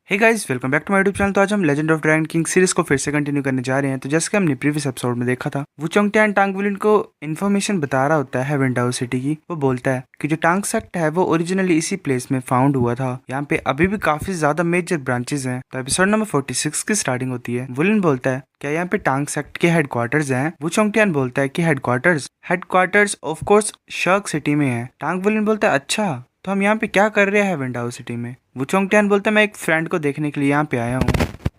Hey guys, welcome back to my YouTube channel. तो आज हम Legend of Dragon King series को फिर से कंटिन्यू करने जा रहे हैं। तो जैसे कि हमने प्रीवियस एपिसोड में देखा था, वुचोंग टैन टांग वुलिन को इन्फॉर्मेशन बता रहा होता है हेवन टावर सिटी की। वो बोलता है कि जो टांग सेक्ट है वो ओरिजिनली इसी प्लेस में फाउंड हुआ था। यहाँ पे अभी भी काफी ज्यादा मेजर ब्रांचेस हैं। तो एपिसोड नंबर 46 की स्टार्टिंग होती है। वुलिन बोलता है क्या यहाँ पे टांग सेक्ट के हेडक्वार्टर्स हैं? वुचोंग टैन बोलता है कि headquarters of course shark city में है। टांग वुलिन बोलता है अच्छा, तो हम यहाँ पे क्या कर रहे हैं विंडाओ सिटी में? वुचोंग टैन बोलता है मैं एक फ्रेंड को देखने के लिए यहाँ पे आया हूँ,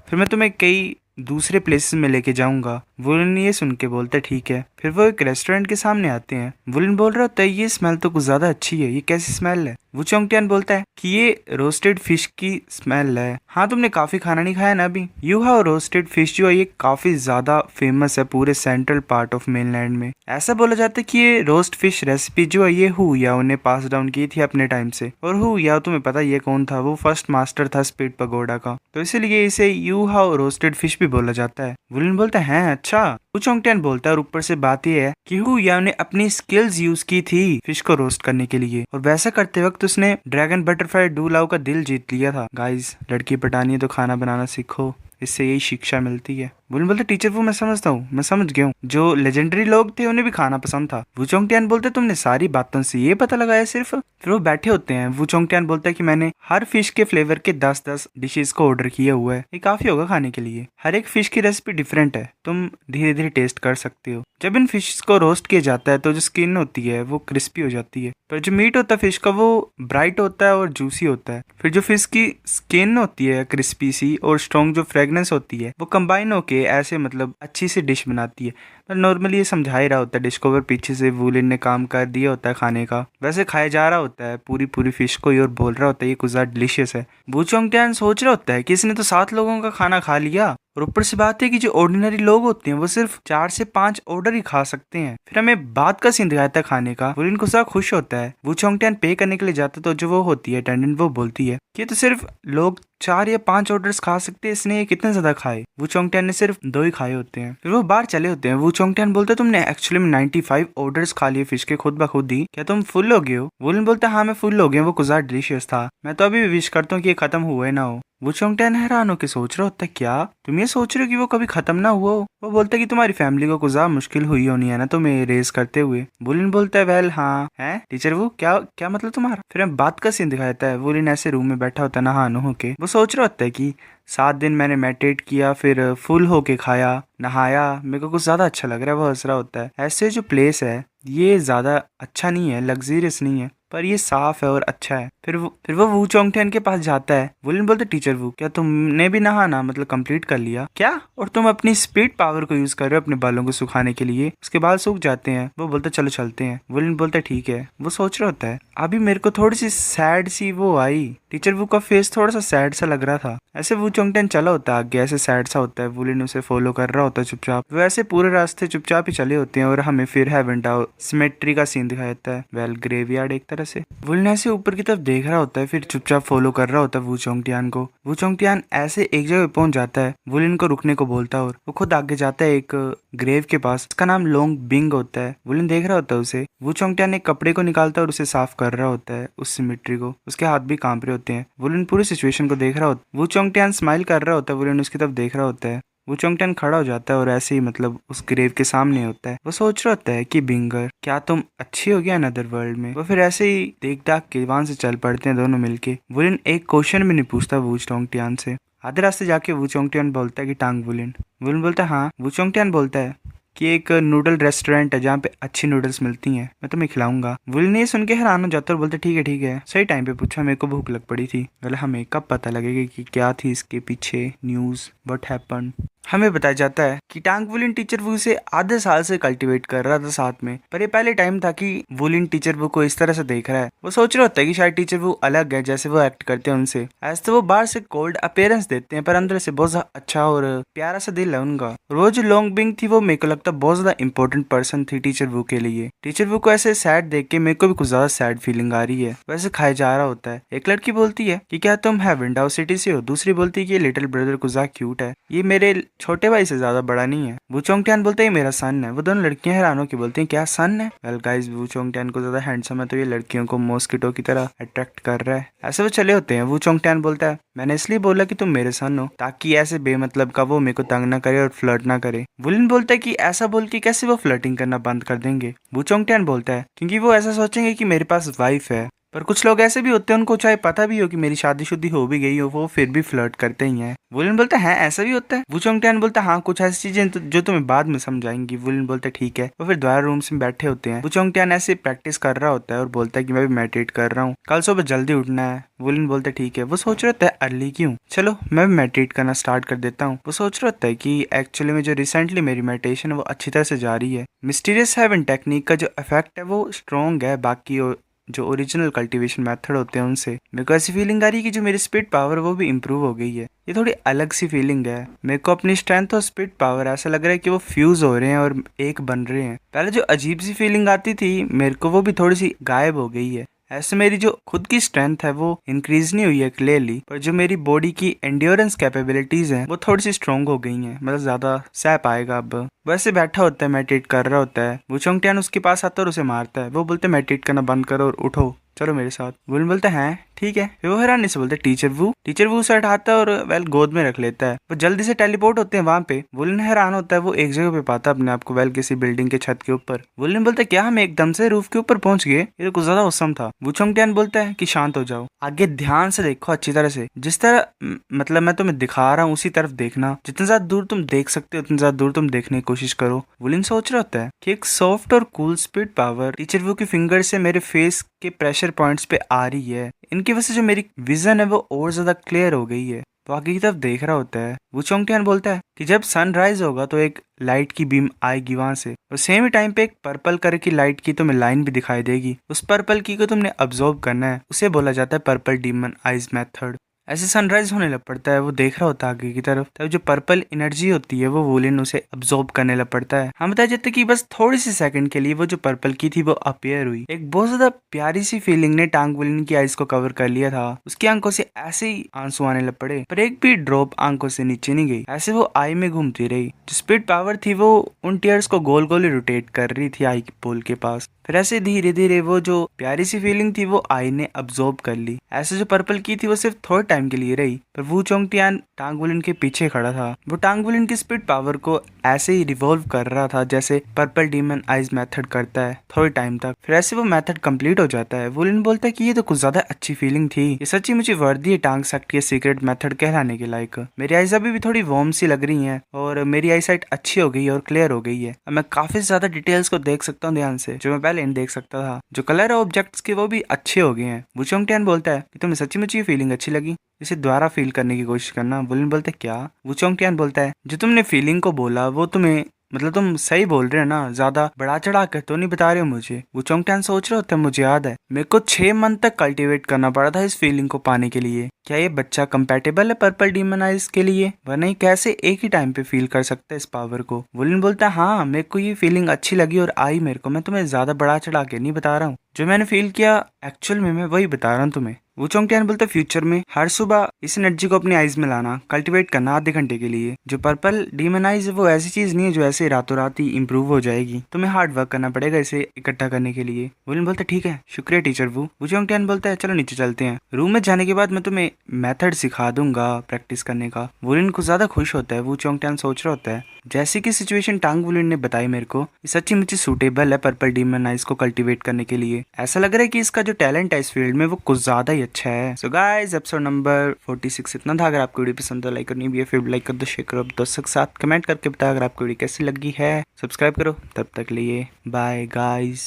फिर मैं तुम्हें कई दूसरे प्लेसेस में लेके जाऊंगा। वुलिन ये सुन के बोलता है ठीक है। फिर वो एक रेस्टोरेंट के सामने आते हैं। वुलिन बोल रहा होता है ये स्मेल तो कुछ ज्यादा अच्छी है, ये कैसी स्मेल है? वुचोंग टैन बोलता है कि ये रोस्टेड फिश की स्मेल है। हाँ, तुमने काफी खाना नहीं खाया ना अभी। यू हैव रोस्टेड फिश जो है ये काफी ज्यादा फेमस है पूरे सेंट्रल पार्ट ऑफ मेनलैंड में। ऐसा बोला जाता है कि ये रोस्ट फिश रेसिपी जो है ये हु याओ ने पास डाउन की थी अपने टाइम से। और हु याओ तुम्हें पता ये कौन था? वो फर्स्ट मास्टर था स्पीड पगोडा का। तो इसीलिए इसे यू हैव रोस्टेड फिश भी बोला जाता है। वुलिन बोलता है अच्छा। वुचोंग टैन बोलता है और ऊपर से बात यह है कि हु याओ ने अपनी स्किल्स यूज की थी फिश को रोस्ट करने के लिए, और वैसा करते वक्त उसने ड्रैगन बटरफ्लाई डू लाओ का दिल जीत लिया था। गाइस, लड़की पटानी है तो खाना बनाना सीखो, इससे यही शिक्षा मिलती है। वुलिन बोलते टीचर वो मैं समझता हूँ, मैं समझ गया हूँ। जो लेजेंडरी लोग थे उन्हें भी खाना पसंद था। वुचोंग टैन बोलते तुमने सारी बातों से ये पता लगाया सिर्फ? फिर वो बैठे होते हैं। वुचोंग टैन बोलता है कि मैंने हर फिश के फ्लेवर के 10-10 डिशेस को ऑर्डर किया हुआ है, ये काफी होगा खाने के लिए। हर एक फिश की रेसिपी डिफरेंट है, तुम धीरे धीरे टेस्ट कर सकते हो। जब इन फिश को रोस्ट किया जाता है तो जो स्किन होती है वो क्रिस्पी हो जाती है, पर जो मीट होता है फिश का वो ब्राइट होता है और जूसी होता है। फिर जो फिश की स्किन होती है क्रिस्पी सी और स्ट्रॉन्ग जो फ्रेगनेंस होती है वो कंबाइन होके ऐसे मतलब अच्छी सी डिश बनाती है। पर नॉर्मली ये समझा ही रहा होता है डिश को, पीछे से वुलिन ने काम कर दिया होता है खाने का। वैसे खाया जा रहा होता है पूरी पूरी फिश को ही और बोल रहा होता है ये कुछ ज्यादा डिलीशियस है। वुचोंग टैन सोच रहा होता है कि इसने तो 7 लोगों का खाना खा लिया, और ऊपर से बात है कि जो ऑर्डिनरी लोग होते हैं वो सिर्फ 4 से 5 ऑर्डर ही खा सकते हैं। फिर हमें बात का सीन दिखाता है खाने का। वुलिन को ज्यादा खुश होता है। वुचोंग टैन पे करने के लिए जाता तो जो वो होती है अटेंडेंट, वो बोलती है कि तो सिर्फ लोग 4 या 5 ऑर्डर्स खा सकते हैं, इसने ये कितने ज्यादा खाए? वुचोंग टैन ने सिर्फ 2 ही खाए होते हैं। फिर वो बाहर चले होते हैं। वुचोंग टैन बोलते तुमने एक्चुअली में 95 ऑर्डर्स खा लिए फिश के खुद ब खुद ही, क्या तुम फुल हो गए हो? वुलिन बोलता हाँ मैं फुल हो गया, वो कुछ ज्यादा डिलीशियस था। मैं तो अभी भी विश करता हूँ कि ये खत्म हुआ ना हो। वुचोंग टैन हैरान होकर सोच रहा होता है क्या तुम ये सोच रहे हो कि वो कभी खत्म ना हुआ हो? वो बोलता है कि तुम्हारी फैमिली को कुछ ज्यादा मुश्किल हुई होनी है ना तुम्हें रेस करते हुए। वुलिन बोलता है वेल हाँ है टीचर, वो क्या क्या मतलब तुम्हारा? फिर हम बात का सीन दिखाता है। वुलिन ऐसे रूम में बैठा होता है नहा नो होके। वो सोच रहा होता है कि 7 दिन मैंने मेडिटेट किया, फिर फुल होके खाया, नहाया, मेरे को कुछ ज्यादा अच्छा लग रहा है। वो हंस रहा होता है। ऐसे जो प्लेस है ये ज्यादा अच्छा नहीं है, लग्जरियस नहीं है, पर ये साफ है और अच्छा है। फिर वो वुचोंग टैन के पास जाता है। वुलिन बोलते टीचर वो क्या तुमने भी नहाना मतलब कंप्लीट कर लिया क्या? और तुम अपनी स्पीड पावर को यूज कर रहे हो अपने बालों को सुखाने के लिए, उसके बाल सूख जाते हैं। वो बोलते चलो चलते हैं। वुलिन बोलता ठीक है। वो सोच रहा होता है अभी मेरे को थोड़ी सी सैड सी वो आई। टीचर वो का फेस थोड़ा सा सैड सा लग रहा था। ऐसे वुचोंग टैन चला होता है आगे, ऐसे सैड सा होता है। वुलिन उसे फॉलो कर रहा होता है चुपचाप। वो ऐसे पूरे रास्ते चुपचाप ही चले होते हैं और हमें फिर हेवन टावर सिमेट्री का सीन दिखाया जाता है। वेल ग्रेवयार्ड एक तरह से। वुलिन ऐसे ऊपर की तरफ देख रहा होता है, फिर चुपचाप फॉलो कर रहा होता है वुचोंग टैन को। वुचोंग टैन ऐसे एक जगह पहुंच जाता है। वुलिन को रुकने को बोलता है और वो खुद आगे जाता है एक ग्रेव के पास। उसका नाम लोंग बिंग होता है। वुलिन देख रहा होता है उसे। वुचोंग टैन एक कपड़े को निकालता है और उसे साफ कर रहा होता है उस सिमेट्री को। उसके हाथ भी कांप रहे होते हैं। वुलिन पूरी सिचुएशन को देख रहा होता है। वुचोंग टैन स्माइल कर रहा होता है। वुलिन उसकी तरफ देख रहा होता है। वुचोंग टैन खड़ा हो जाता है और ऐसे ही मतलब उस ग्रेव के सामने होता है। वो सोच रहा होता है कि बिंगर क्या तुम अच्छी हो गया अनदर वर्ल्ड में? वो फिर ऐसे ही देख दाख के वहां से चल पड़ते हैं दोनों मिलके। वुलिन एक क्वेश्चन भी नहीं पूछता वुचोंग टैन से। आधे रास्ते जाके वुचोंग टैन बोलता है कि टांग वुलिन। वुलिन बोलता है हाँ। वुचोंग टैन बोलता है कि एक नूडल रेस्टोरेंट है जहाँ पे अच्छी नूडल्स मिलती हैं, मैं तुम्हें खिलाऊंगा। वुलिन ये सुन के हैरान हो जाता है और बोलते ठीक है। सही टाइम पे पूछा, मेरे को भूख लग पड़ी थी। बोले हमें कब पता लगेगा कि क्या थी इसके पीछे न्यूज, व्हाट हैपेंड। हमें बताया जाता है कि टांग वुलिन टीचर वू से आधे साल से कल्टीवेट कर रहा था साथ में, पर ये पहले टाइम था कि वुलिन टीचर वू को इस तरह से देख रहा है। वो सोच रहा होता है कि शायद टीचर वू अलग है जैसे वो एक्ट करते हैं उनसे। ऐसे तो वो बाहर से कोल्ड अपीयरेंस देते हैं पर अंदर से बहुत अच्छा और प्यारा सा दिल है उनका। वो जो लोंग बिंग थी वो मेरे को लगता है बहुत ज्यादा इंपॉर्टेंट पर्सन थी टीचर वू के लिए। टीचर वू को ऐसे सैड देख के मेरे को भी कुछ ज्यादा सैड फीलिंग आ रही है। वैसे खाया जा रहा होता है। एक लड़की बोलती है कि क्या तुम है विंडाओ सिटी से हो? दूसरी बोलती है कि ये लिटिल ब्रदर कुछ ज्यादा क्यूट है। ये मेरे छोटे भाई से ज्यादा बड़ा नहीं है। वू चोंगटियान बोलते हैं ये मेरा सन है। वो दोनों लड़कियां हैरान होकर बोलती हैं क्या सन है? वेल गाइस, वू चोंगटियान को ज्यादा हैंडसम है तो ये लड़कियों को मॉस्किटो की तरह अट्रैक्ट कर रहा है। ऐसे वो चले होते हैं। वू चोंगटियान बोलता है मैंने इसलिए बोला कि तुम मेरे सन हो ताकि ऐसे बेमतलब का वो मेरे को तंग ना करे और फ्लर्ट ना करे। वुलिन बोलता है कि ऐसा बोल के कैसे वो फ्लर्टिंग करना बंद कर देंगे? वू चोंगटियान बोलता है क्योंकि वो ऐसा सोचेंगे कि मेरे पास वाइफ है। पर कुछ लोग ऐसे भी होते हैं उनको चाहे पता भी हो कि मेरी शादीशुदी हो भी गई हो, वो फिर भी फ्लर्ट करते ही हैं। वुलिन बोलता है ऐसा भी होता है? वू चोंगटियान बोलता है हाँ, कुछ ऐसी चीजें जो तुम्हें बाद में समझ आएंगी। वुलिन बोलता है ठीक है। वो फिर द्वारा रूम्स में बैठे होते हैं। वू चोंगटियान ऐसे प्रैक्टिस कर रहा होता है और बोलता है कि मैं भी मेडिटेट कर रहा हूँ, कल सुबह जल्दी उठना है। वुलिन बोलता है ठीक है। वो सोच रहा होता है अर्ली क्यों, चलो मैं भी मेडिटेट करना स्टार्ट कर देता हूँ। वो सोच रहा होता है कि एक्चुअली में जो रिसेंटली मेरी मेडिटेशन है वो अच्छी तरह से जा रही है। मिस्टीरियस हेवन टेक्निक का जो इफेक्ट है वो स्ट्रॉन्ग है बाकी जो ओरिजिनल कल्टीवेशन मेथड होते हैं उनसे। मेरे को ऐसी फीलिंग आ रही है कि जो मेरी स्पिरिट पावर वो भी इम्प्रूव हो गई है। ये थोड़ी अलग सी फीलिंग है। मेरे को अपनी स्ट्रेंथ और स्पिरिट पावर ऐसा लग रहा है कि वो फ्यूज हो रहे हैं और एक बन रहे हैं। पहले जो अजीब सी फीलिंग आती थी मेरे को वो भी थोड़ी सी गायब हो गई है। ऐसे मेरी जो खुद की स्ट्रेंथ है वो इंक्रीज नहीं हुई है क्लियरली, पर जो मेरी बॉडी की एंड्योरेंस कैपेबिलिटीज हैं वो थोड़ी सी स्ट्रॉन्ग हो गई हैं। मतलब ज्यादा सह पाएगा अब। वैसे बैठा होता है, मेडिटेट कर रहा होता है। वू चोंगटियान उसके पास आता है और उसे मारता है। वो बोलते हैं मेडिटेट करना बंद करो और उठो, चलो मेरे साथ। वुलिन बोलता है ठीक है। फिर वो हैरानी से बोलते टीचर वू से हटाता है और वेल गोद में रख लेता है। वो जल्दी से टेलीपोर्ट होते हैं वहां पे। वुलिन हैरान होता है, वो एक जगह पे पाता अपने आप को वेल किसी बिल्डिंग के छत के ऊपर। वुलिन बोलता है क्या हम एकदम से रूफ के ऊपर पहुंच गए? ये तो कुछ ज्यादा औसम था। वू चोंगटियान बोलता है कि शांत हो जाओ, आगे ध्यान से देखो अच्छी तरह से, जिस तरह मतलब मैं तुम्हें दिखा रहा हूँ उसी तरफ देखना। जितने ज्यादा दूर तुम देख सकते हो उतनी ज्यादा दूर तुम देखने की कोशिश करो। वुलिन सोच रहा होता है कि एक सॉफ्ट और कूल स्पिरिट पावर टीचर वू की फिंगर से मेरे फेस के प्रेशर पॉइंट्स पे आ रही है। इनकी वजह से जो मेरी विजन है वो और ज्यादा क्लियर हो गई है। वो आगे की तरफ देख रहा होता है। वो चोंगटियान बोलता है कि जब सनराइज होगा तो एक लाइट की बीम आएगी वहां से, और सेम टाइम पे एक पर्पल कलर की लाइट की तुम्हें लाइन भी दिखाई देगी। उस पर्पल की को तुमने अब्जॉर्ब करना है। उसे बोला जाता है पर्पल डीमन आइज मेथड। ऐसे सनराइज होने लग पड़ता है। वो देख रहा होता है आगे की तरफ, तब जो पर्पल एनर्जी होती है वो वुलिन उसे अब्सॉर्ब करने लग पड़ता है। हम बताया जाता है कि बस थोड़ी सी सेकंड के लिए वो जो पर्पल की थी वो अपीयर हुई। एक बहुत ज्यादा प्यारी सी फीलिंग ने टांग वुलिन की आइज को कवर कर लिया था। उसकी आंखों से ऐसे ही आंसू आने लग पड़े, पर एक भी ड्रॉप आंखों से नीचे नहीं गई। ऐसे वो आई में घूमती रही। जो स्पिरिट पावर थी वो उन टीयर्स को गोल गोल रोटेट कर रही थी आई पोल के पास। फिर ऐसे धीरे धीरे वो जो प्यारी सी फीलिंग थी वो आई ने अब्सॉर्ब कर ली। ऐसे जो पर्पल की थी वो सिर्फ थोड़े टाइम के लिए रही, पर वू चोंगटियान टांग वुलिन के पीछे खड़ा था। वो टांग वुलिन की स्पिरिट पावर को ऐसे ही रिवॉल्व कर रहा था जैसे पर्पल डीमन आइज मेथड करता है थोड़े टाइम तक। फिर ऐसे वो मेथड कंप्लीट हो जाता है। वुलिन बोलता है कि ये तो कुछ ज्यादा अच्छी फीलिंग थी, ये सच्ची मुझे वर्दी है टांग सेक्ट के सीक्रेट मेथड कहलाने के लायक। मेरी आइज अभी भी थोड़ी वार्म सी लग रही है और मेरी आई साइट अच्छी हो गई है और क्लियर हो गई है। अब मैं काफी ज्यादा डिटेल्स को देख सकता हूँ ध्यान से, जो मैं पहले नहीं देख सकता था। जो कलर है ऑब्जेक्ट्स के वो भी अच्छे हो गए हैं। वू चोंगटियान बोलता है कि तुम्हें सच्ची मुझे ये फीलिंग अच्छी लगी, इसे दोबारा फील करने की कोशिश करना। वुलिन बोलता है क्या? वू चोंगटियान बोलता है जो तुमने फीलिंग को बोला वो तुम्हें मतलब तुम सही बोल रहे हो ना, ज्यादा बढ़ा चढ़ा कर तो नहीं बता रहे हो मुझे। वो चोंगटियान सोच रहे होते हैं मुझे याद है मेरे को 6 मंथ तक कल्टीवेट करना पड़ा था इस फीलिंग को पाने के लिए। क्या ये बच्चा कंपैटिबल है पर्पल डीमन आइज के लिए? वरना ही कैसे एक ही टाइम पे फील कर सकता है इस पावर को? वुलिन बोलता है हाँ मेरे को ये फीलिंग अच्छी लगी और आई मेरे को, मैं तुम्हें ज्यादा बढ़ा चढ़ा के नहीं बता रहा हूँ। जो मैंने फील किया एक्चुअल में मैं वही बता रहा हूँ तुम्हें। वो चोंगटियान बोलता है फ्यूचर में हर सुबह इस एनर्जी को अपनी आइज में लाना, कल्टीवेट करना आधे घंटे के लिए। जो पर्पल डीमन आइज है वो ऐसी चीज नहीं है जो ऐसे रातों रात ही इंप्रूव हो जाएगी, तुम्हें हार्ड वर्क करना पड़ेगा इसे इकट्ठा करने के लिए। वुलिन बोलता है ठीक है शुक्रिया टीचर वो चोंगटियान बोलता है चलो नीचे चलते हैं, रूम में जाने के बाद मैं तुम्हें मेथड सिखा दूंगा प्रैक्टिस करने का। वुलिन को ज्यादा खुश होता है। वो चोंगटियान सोच रहा होता है जैसी की सिचुएशन टांग वुलिन ने बताई मेरे को, ये सच्ची मुझे सूटेबल है पर्पल डीमन आइज को कल्टीवेट करने के लिए। ऐसा लग रहा है कि इसका जो टैलेंट है इस फील्ड में वो कुछ ज्यादा ही अच्छा है। सो गाइस एपिसोड नंबर 46 इतना था। अगर आपको वीडियो पसंद है लाइक करनी भी है, फिर लाइक कर दो, शेयर करो दोस्तों के साथ, कमेंट करके बताओ अगर आपको वीडियो कैसी लगी है, सब्सक्राइब करो। तब तक लिए बाय गाइस।